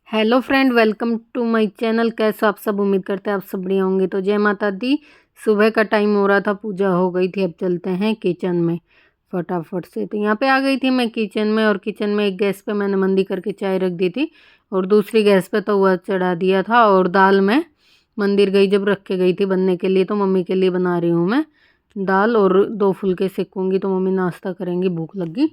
Hello friend, welcome to my channel. कैसे आप सब? उम्मीद करते हैं आप सब बढ़िया होंगे। तो जय माता दी। सुबह का टाइम हो रहा था, पूजा हो गई थी। अब चलते हैं किचन में फटाफट से। तो यहाँ पे आ गई थी मैं किचन में, और किचन में एक गैस पे मैंने मंदी करके चाय रख दी थी, और दूसरी गैस पे तो वह चढ़ा दिया था। और दाल मैं मंदिर गई जब रख के गई थी बनने के लिए, तो मम्मी के लिए बना रही हूँ मैं दाल, और 2 फुलके सेकूँगी तो मम्मी नाश्ता करेंगी। भूख लगी।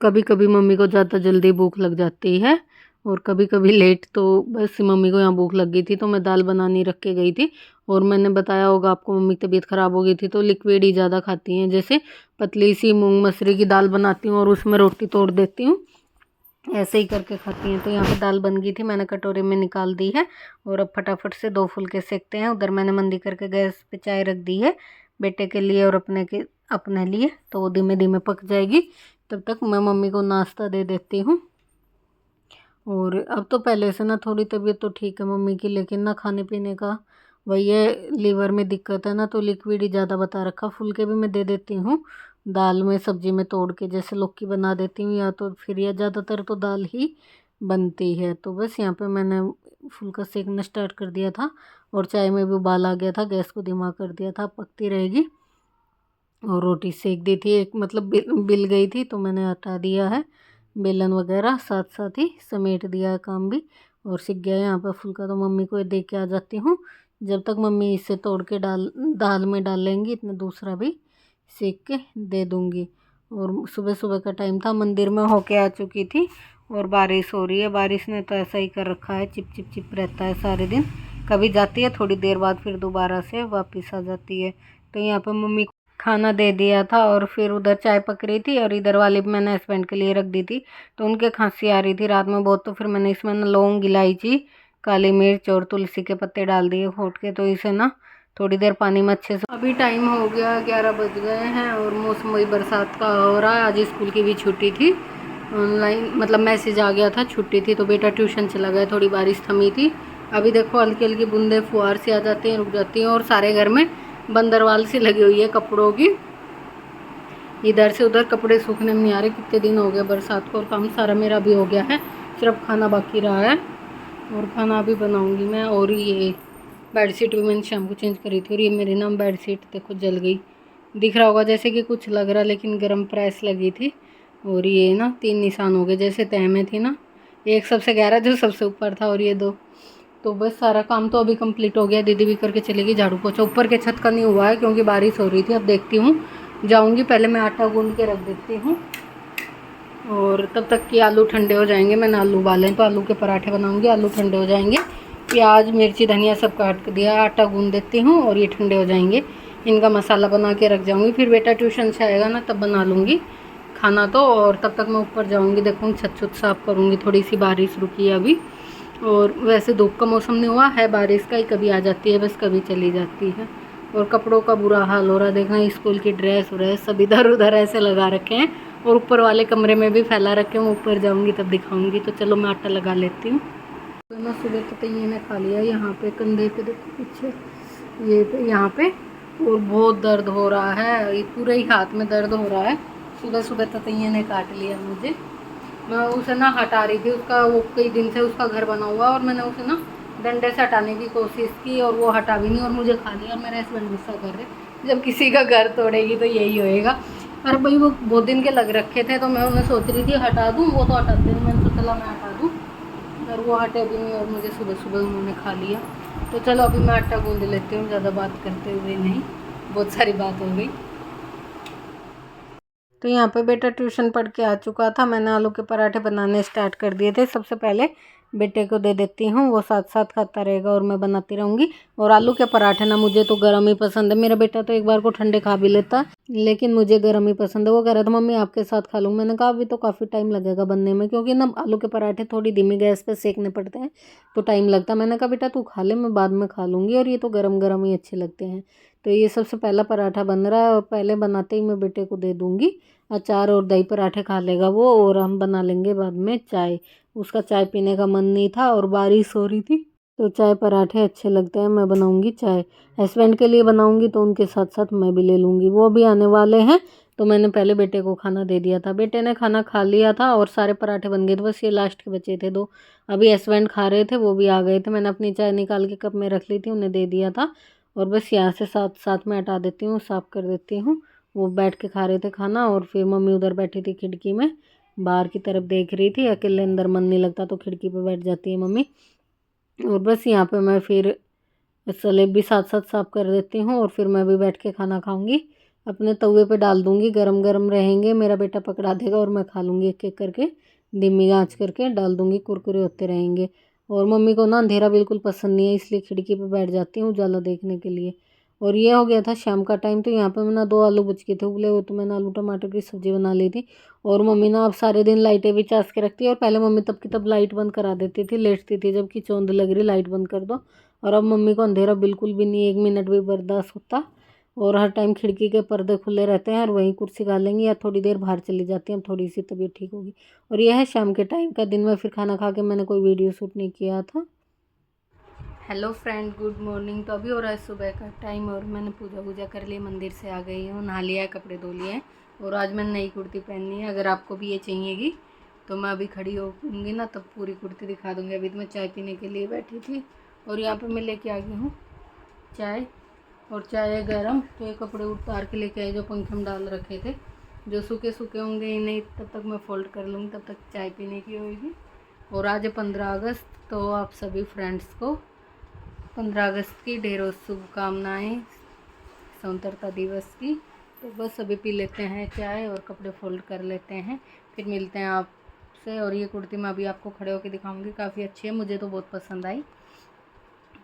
कभी कभी मम्मी को ज़्यादा जल्दी भूख लग जाती है, और कभी कभी लेट। तो बस मम्मी को यहाँ भूख लग गई थी, तो मैं दाल बनानी रख के गई थी। और मैंने बताया होगा आपको, मम्मी की तबीयत ख़राब हो गई थी, तो लिक्विड ही ज़्यादा खाती हैं। जैसे पतली सी मूंग मसरी की दाल बनाती हूँ और उसमें रोटी तोड़ देती हूँ, ऐसे ही करके खाती हैं। तो यहाँ पे दाल बन गई थी, मैंने कटोरे में निकाल दी है। और अब फटाफट से 2 फुलके सेकते हैं। उधर मैंने मंदी करके गैस पे चाय रख दी है, बेटे के लिए और अपने लिए। तो वो धीमे धीमे पक जाएगी, तब तक मैं मम्मी को नाश्ता दे देती हूँ। और अब तो पहले से ना थोड़ी तबीयत तो ठीक है मम्मी की, लेकिन ना खाने पीने का वही है, लीवर में दिक्कत है ना, तो लिक्विड ही ज़्यादा बता रखा। फुलके भी मैं दे देती हूँ दाल में, सब्जी में तोड़ के, जैसे लौकी बना देती हूँ, या तो फिर या ज़्यादातर तो दाल ही बनती है। तो बस यहाँ पे मैंने फुल्का सेकना स्टार्ट कर दिया था, और चाय में भी उबाल आ गया था, गैस को धीमा कर दिया था, पकती रहेगी। और रोटी सेक दी थी, एक मतलब बिल गई थी, तो मैंने हटा दिया है बेलन वगैरह, साथ साथ ही समेट दिया है काम भी। और सीख गया है यहाँ पर फुल्का, तो मम्मी को दे के आ जाती हूँ। जब तक मम्मी इसे तोड़ के दाल में डाल लेंगी, इतना दूसरा भी सेक के दे दूँगी। और सुबह सुबह का टाइम था, मंदिर में होके आ चुकी थी, और बारिश हो रही है। बारिश ने तो ऐसा ही कर रखा है, चिप चिप चिप रहता है सारे दिन। कभी जाती है, थोड़ी देर बाद फिर दोबारा से वापस आ जाती है। तो यहाँ पर मम्मी खाना दे दिया था, और फिर उधर चाय पक रही थी, और इधर वाली भी मैंने हस्बैंड के लिए रख दी थी। तो उनके खांसी आ रही थी रात में बहुत, तो फिर मैंने इसमें ना लौंग, इलायची, काली मिर्च और तुलसी के पत्ते डाल दिए खोट के। तो इसे ना थोड़ी देर पानी में अच्छे से। अभी टाइम हो गया 11 बज गए हैं, और मौसम वही बरसात का हो रहा है। आज स्कूल की भी छुट्टी थी, ऑनलाइन मतलब मैसेज आ गया था छुट्टी थी, तो बेटा ट्यूशन चला गया। थोड़ी बारिश थमी थी। अभी देखो हल्की हल्की बूंदे फुहार से आ जाती हैं, रुक जाती हैं, और सारे घर में बंदरवाल सी लगी हुई है कपड़ों की। इधर से उधर कपड़े सूखने में नहीं आ रहे, कितने दिन हो गए बरसात को। और काम सारा मेरा भी हो गया है, सिर्फ खाना बाकी रहा है, और खाना भी बनाऊंगी मैं। और ये बेडशीट भी मैंने शाम को चेंज करी थी, और ये मेरी ना बेडशीट देखो जल गई। दिख रहा होगा जैसे कि कुछ लग रहा, लेकिन गर्म प्रेस लगी थी। और ये ना 3 निशान हो गए, जैसे तह में थी ना, एक सबसे गहरा जो सबसे ऊपर था, और ये 2। तो बस सारा काम तो अभी कंप्लीट हो गया, दीदी भी करके चलेगी झाड़ू पोछा। ऊपर के छत का नहीं हुआ है क्योंकि बारिश हो रही थी। अब देखती हूँ, जाऊँगी, पहले मैं आटा गूंद के रख देती हूँ, और तब तक कि आलू ठंडे हो जाएंगे। मैंने आलू उबाले हैं, तो आलू के पराठे बनाऊँगी। आलू ठंडे हो जाएंगे, प्याज मिर्ची धनिया सब काट दिया, आटा गूंद देती हूँ, और ये ठंडे हो जाएंगे। इनका मसाला बना के रख जाऊँगी, फिर बेटा ट्यूशन से आएगा ना, तब बना लूँगी खाना तो। और तब तक मैं ऊपर जाऊँगी, देखूँगी छत छत साफ़ करूँगी। थोड़ी सी बारिश रुकी है अभी, और वैसे धूप का मौसम नहीं हुआ है, बारिश का ही कभी आ जाती है बस, कभी चली जाती है। और कपड़ों का बुरा हाल हो रहा है, देखना स्कूल की ड्रेस व्रेस सब इधर उधर ऐसे लगा रखे हैं, और ऊपर वाले कमरे में भी फैला रखे हैं। ऊपर जाऊंगी तब दिखाऊंगी। तो चलो मैं आटा लगा लेती हूँ। तो मैं सुबह तो ये ने खा लिया, यहाँ पे कंधे पे देखो पीछे, ये पे यहाँ पे, और बहुत दर्द हो रहा है, ये पूरे ही हाथ में दर्द हो रहा है। सुबह सुबह तो ये ने काट लिया मुझे। मैं उसे ना हटा रही थी, उसका वो कई दिन से उसका घर बना हुआ, और मैंने उसे ना डंडे से हटाने की कोशिश की, और वो हटा भी नहीं, और मुझे खा लिया। और मेरे हस्बैंड गुस्सा कर रहे, जब किसी का घर तोड़ेगी तो यही होएगा। और भाई वो बहुत दिन के लग रखे थे, तो मैं उन्हें सोच रही थी हटा दूँ, वो तो हटाते नहीं, मैंने तो चला मैं हटा दूँ, और वो हटे भी नहीं, और मुझे सुबह सुबह उन्होंने खा लिया। तो चलो अभी मैं आटा गूंद लेती हूँ, ज़्यादा बात करते हुए नहीं, बहुत सारी बात हो गई। तो यहाँ पे बेटा ट्यूशन पढ़ के आ चुका था, मैंने आलू के पराठे बनाने स्टार्ट कर दिए थे। सबसे पहले बेटे को दे देती हूँ, वो साथ साथ खाता रहेगा और मैं बनाती रहूँगी। और आलू के पराठे ना मुझे तो गर्म ही पसंद है, मेरा बेटा तो एक बार को ठंडे खा भी लेता है, लेकिन मुझे गर्म ही पसंद है। वो कह रहा था मम्मी आपके साथ खा लूँ, मैंने कहा अभी तो काफ़ी टाइम लगेगा बनने में, क्योंकि ना आलू के पराठे थोड़ी धीमी गैस पर सेकने पड़ते हैं, तो टाइम लगता है। मैंने कहा बेटा तू खा ले, मैं बाद में खा लूँगी, और ये तो गर्म गर्म ही अच्छे लगते हैं। तो ये सबसे पहला पराठा बन रहा है, और पहले बनाते ही मैं बेटे को दे दूँगी। अचार और दही पराठे खा लेगा वो, और हम बना लेंगे बाद में चाय। उसका चाय पीने का मन नहीं था, और बारिश हो रही थी, तो चाय पराठे अच्छे लगते हैं, मैं बनाऊंगी चाय। हस्बैंड के लिए बनाऊंगी, तो उनके साथ साथ मैं भी ले लूँगी, वो भी आने वाले हैं। तो मैंने पहले बेटे को खाना दे दिया था। बेटे ने खाना खा लिया था और सारे पराठे बन गए थे, बस ये लास्ट के बचे थे 2। अभी हस्बैंड खा रहे थे, वो भी आ गए थे। मैंने अपनी चाय निकाल के कप में रख ली थी, उन्हें दे दिया था। और बस यहाँ से साथ साथ में हटा देती हूँ, साफ़ कर देती हूँ। वो बैठ के खा रहे थे खाना और फिर मम्मी उधर बैठी थी खिड़की में, बाहर की तरफ देख रही थी। अकेले अंदर मन नहीं लगता तो खिड़की पे बैठ जाती है मम्मी। और बस यहाँ पे मैं फिर सलेब भी साथ साथ साफ़ कर देती हूँ और फिर मैं भी बैठ के खाना खाऊंगी। अपने तवे पे डाल दूंगी, गरम गरम रहेंगे, मेरा बेटा पकड़ा देगा और मैं खा लूँगी एक एक करके। धीमी आंच करके डाल दूंगी, कुरकुरे होते रहेंगे। और मम्मी को ना अंधेरा बिल्कुल पसंद नहीं है, इसलिए खिड़की पे बैठ जाती हूँ उजाला देखने के लिए। और ये हो गया था शाम का टाइम, तो यहाँ पे मैं ना 2 आलू बच गए थे उबले हुए, तो मैंने आलू टमाटर की सब्ज़ी बना ली थी। और मम्मी ना अब सारे दिन लाइटें भी चास के रखती है, और पहले मम्मी तब की तब लाइट बंद करा देती थी, लेटती थी जबकि चौंध लग रही लाइट बंद कर दो। और अब मम्मी को अंधेरा बिल्कुल भी नहीं 1 मिनट भी बर्दाश्त होता। और हर टाइम खिड़की के पर्दे खुले रहते हैं और वहीं कुर्सी डालेंगी या थोड़ी देर बाहर चली जाती हैं, अब थोड़ी सी तबीयत ठीक होगी। और यह है शाम के टाइम का। दिन में फिर खाना खा के मैंने कोई वीडियो शूट नहीं किया था। Hello friend, good morning. तो अभी हो रहा है सुबह का टाइम और मैंने पूजा वूजा कर ली, मंदिर से आ गई हूँ, नहा लिया है, कपड़े धो लिए हैं। और आज मैंने नई कुर्ती पहननी है। अगर आपको भी ये चाहिएगी तो मैं अभी खड़ी होंगी ना तब पूरी कुर्ती दिखा दूँगी। अभी तो मैं चाय पीने के लिए बैठी थी और यहाँ पे मैं लेके आ गई हूँ चाय। और चाय है गरम, तो ये कपड़े उतार के लेके आए जो पंखे में डाल रखे थे। जो सूखे सूखे होंगे इन्हें तब तक मैं फ़ोल्ड कर लूँगी, तब तक चाय पीने की होगी। और आज है 15 अगस्त, तो आप सभी फ्रेंड्स को 15 अगस्त की ढेरों शुभकामनाएँ, स्वतंत्रता दिवस की। तो बस अभी पी लेते हैं चाय और कपड़े फोल्ड कर लेते हैं, फिर मिलते हैं आपसे। और ये कुर्ती मैं अभी आपको खड़े होकर दिखाऊंगी, काफ़ी अच्छी है, मुझे तो बहुत पसंद आई।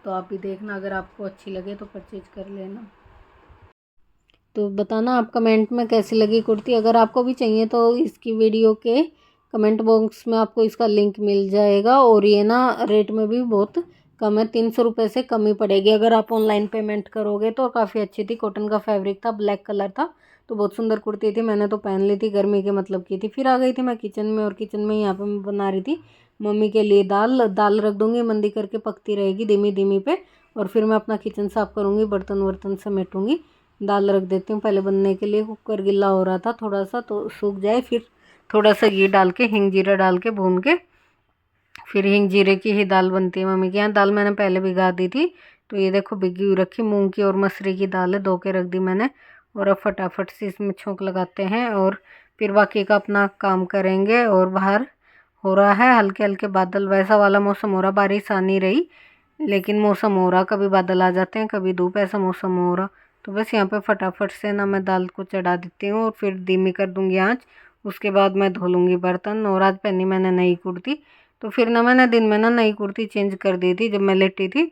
तो आप भी देखना, अगर आपको अच्छी लगे तो परचेज कर लेना। तो बताना आप कमेंट में कैसी लगी कुर्ती। अगर आपको भी चाहिए तो इसकी वीडियो के कमेंट बॉक्स में आपको इसका लिंक मिल जाएगा। और ये ना रेट में भी बहुत कम है, 300 रुपये से कम ही पड़ेगी अगर आप ऑनलाइन पेमेंट करोगे। तो काफ़ी अच्छी थी, कॉटन का फैब्रिक था, ब्लैक कलर था, तो बहुत सुंदर कुर्ती थी। मैंने तो पहन ली थी, गर्मी के मतलब की थी। फिर आ गई थी मैं किचन में, और किचन में यहाँ पे मैं बना रही थी मम्मी के लिए दाल रख दूँगी मंदी करके, पकती रहेगी धीमी धीमी पे। और फिर मैं अपना किचन साफ़ करूँगी, बर्तन वर्तन समेटूँगी। दाल रख देती हूँ पहले बनने के लिए, कुकर गिल्ला हो रहा था थोड़ा सा, तो सूख जाए। फिर थोड़ा सा घी डाल के, हिंग जीरा डाल के भून के, फिर हिंग जीरे की ही दाल बनती है मम्मी के यहाँ। दाल मैंने पहले भिगा दी थी, तो ये देखो भिगी हुई रखी। मूंग की और मसूरी की दाल है, धो के रख दी मैंने। और अब फटाफट से इसमें छोंक लगाते हैं और फिर बाकी का अपना काम करेंगे। और बाहर हो रहा है हल्के हल्के बादल, वैसा वाला मौसम हो रहा, बारिश आ नहीं रही लेकिन मौसम हो रहा, कभी बादल आ जाते हैं कभी धूप, ऐसा मौसम हो रहा। तो बस यहाँ पे फटाफट से ना मैं दाल को चढ़ा देती हूँ और फिर धीमी कर दूँगी आँच। उसके बाद मैं धो लूँगी बर्तन। और आज पहनी मैंने नई कुर्ती, तो फिर ना मैंने दिन में ना नई कुर्ती चेंज कर दी थी जब मैं लेटी थी।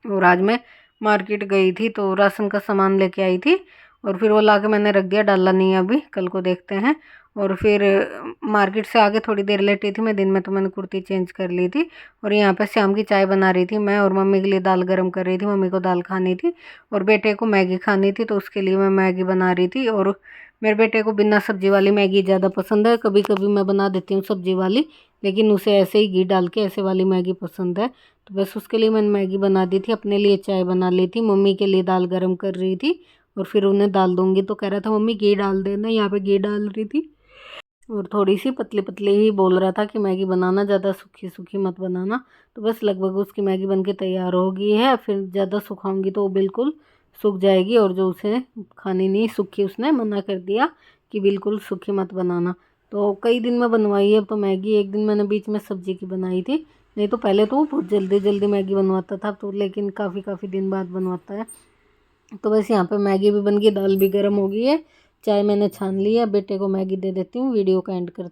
और आज मैं मार्केट गई थी तो राशन का सामान लेके आई थी, और फिर वो ला के मैंने रख दिया, डाला नहीं है अभी, कल को देखते हैं। और फिर मार्केट से आके थोड़ी देर लेटी थी मैं दिन में, तो मैंने कुर्ती चेंज कर ली थी। और यहाँ पे शाम की चाय बना रही थी मैं, और मम्मी के लिए दाल गरम कर रही थी, मम्मी को दाल खानी थी और बेटे को मैगी खानी थी, तो उसके लिए मैं मैगी बना रही थी। और मेरे बेटे को बिना सब्जी वाली मैगी ज़्यादा पसंद है, कभी कभी मैं बना देती हूँ सब्जी वाली, लेकिन उसे ऐसे ही घी डाल के ऐसे वाली मैगी पसंद है। तो बस उसके लिए मैंने मैगी बना दी थी, अपने लिए चाय बना ली थी, मम्मी के लिए दाल गरम कर रही थी। और फिर उन्हें दाल दूंगी, तो कह रहा था मम्मी घी डाल देना, यहाँ पे घी डाल रही थी। और थोड़ी सी पतली पतली ही बोल रहा था कि मैगी बनाना, ज़्यादा सूखी सूखी मत बनाना। तो बस लगभग उसकी मैगी बनके तैयार हो गई है। फिर ज़्यादा सुखाऊंगी तो वो बिल्कुल सूख जाएगी, और जो उसे खानी नहीं सूखी, उसने मना कर दिया कि बिल्कुल सूखी मत बनाना। तो कई दिन में बनवाई है तो मैगी, एक दिन मैंने बीच में सब्जी की बनाई थी, नहीं तो पहले तो वो बहुत जल्दी जल्दी मैगी बनवाता था, तो लेकिन काफ़ी दिन बाद बनवाता है। तो बस यहाँ पे मैगी भी बन गई, दाल भी गर्म हो गई है, चाय मैंने छान ली है। बेटे को मैगी दे देती हूँ, वीडियो का एंड करती हूँ।